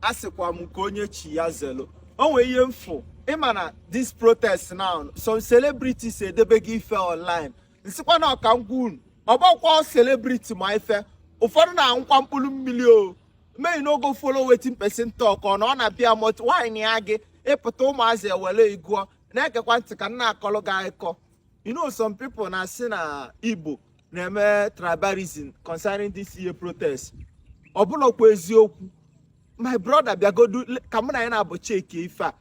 asikwa m ka onye chi ya zelo onwe ihe mfụ ịma na this protest now some celebrities edebego ife online nsikwa na ọka ngwun ọgbakwa celebrity ma ife ụfọdụ na-anwụkwa mkpụrụ mmiri o may no go follow wetin person talk ọ na ọ na-abịa mot wine ya gị ịpụta ụmụazị ewele iguo na-ekekwa ntị ka nna akọlụ gị akụkọ. You know some people na-asị na Igbo na-eme tribalism concerning this year protest ọ bụlọkwa eziokwu. My brother bịagodu ka mụ na ya na-abụ cheki ife a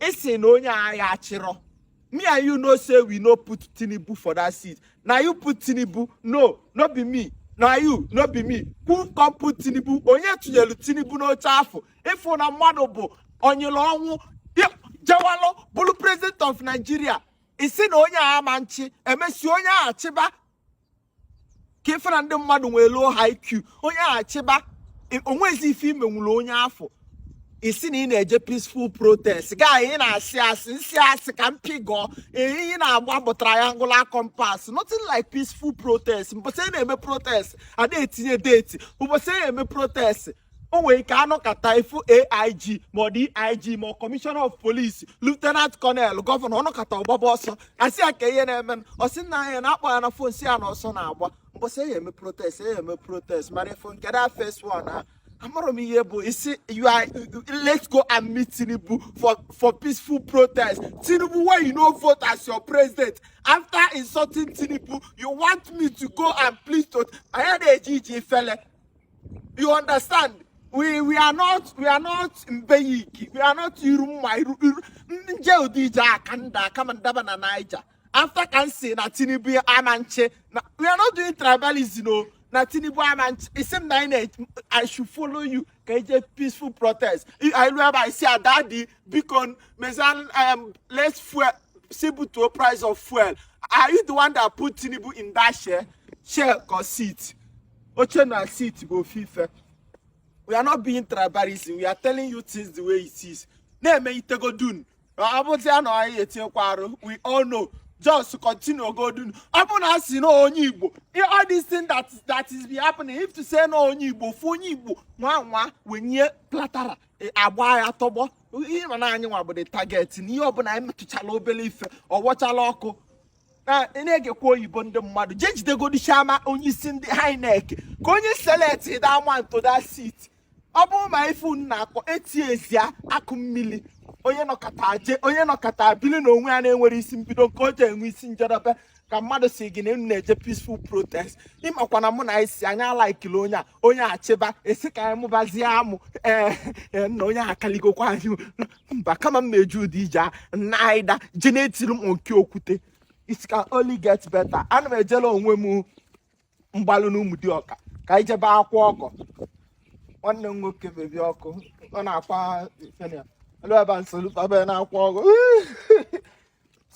isi na onye agha achịrọ me and you know say we no put Tinubu for that seat. Now you put Tinubu, no be me. Now you, no be me. Who come put Tinubu? Onye tunyelu Tinubu no chafu. If una mmadụ bụ onye lọnwụ Jawalo bụrụ president of Nigeria. Isi na onye agha manchi emesi onye agha chiba ka ife na ndị mmadụ nwee low IQ. Onye agha chiba onwezi ife ime nwụrụ onye afọ. Isi na ị na-eje peaceful protest guy ị na-asị asị nsị asị ka mpigo ị na-agba bụ triangular compass nothing like peaceful protest. Mbọsị na-eme protest ada etinye date ụbọsị na-eme protest o nwere ike anọkata ifu AIG ma DIG ma commissioner of police lieutenant colonel gọvanọ ọnọkata ọgbaba ọsọ asị ya ka ihe na-eme ọsị nna ya na-akpọ ya na fon si ya na ọsọ na-agba mbọsị ya eme protest mara ifu nke that first one let's go and meet Tinubu for peaceful protest. Tinubu, why you no vote as your president? After insulting Tinubu, you want me to go and plead to I had a GG fella. You understand? We are not Mbeyiki. We are not Irumai Njeudija Kanda Kamandaba na Niger. After can say na Tinubu Amanche. We are not doing tribalism, no. Na Tinubu Amanche. It's same 9-8. I should follow you. KJ peaceful protest. I remember I see a daddy beacon Mezan let's fuel simple to a price of fuel. Are you the one that put Tinubu in that share or seat? Ochena seat go FIFA. We are not being tribalism. We are telling you things the way it is. We all know. Just continue go do. All these things that is be happening. If to say no Igbo, phone Igbo, when you platara, abaya tobo, even about the target in you open to chalo belief or watch a loco. Enege kwa ibonde mmadu. Judge de go di shama only sin the high neck. Go you select that one to that seat. Abo my phone na ko 8 years ya akumili. Onye no kata bili no nwe ana enwere isi mbido ka oje enwe isi njedobe ka mmadụ si gị na-eje peaceful protest ịmakwa na mụ na isi anya like onye achịba esi ka anyị mụbazie amụ na onye akaligokwa anyị mba kama m meju ụdị ije naida jenetiru m nke okwute it can only get better. Ana m ejela onwe m mgbalụ n'ụmụ dị ọka ka anyị jebe akwa ọkọ nwanne m nwoke bebi ọkụ ọ na-akwa fenia so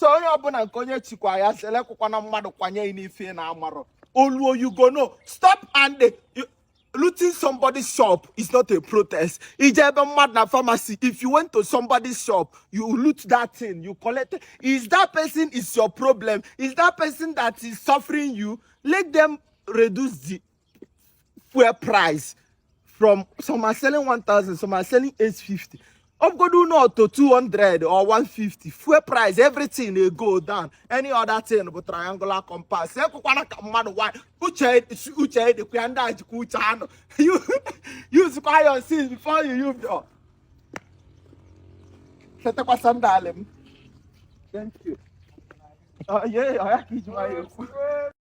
onye ọbụla nke onye chikwa ya selekwa na mmadụ kwanye n'ife na amaro oluo you go no stop and looting somebody's shop is not a protest. Ijebe mad na pharmacy. If you went to somebody's shop, you loot that thing, you collect it. Is that person is your problem? Is that person that is suffering you? Let them reduce the fuel price from some are selling 1,000, some are selling 850. Up go do not to 200 or 150. Fuel price, everything they go down. Any other thing but triangular compass. You use your seeds before you use your. Thank you. Yeah, I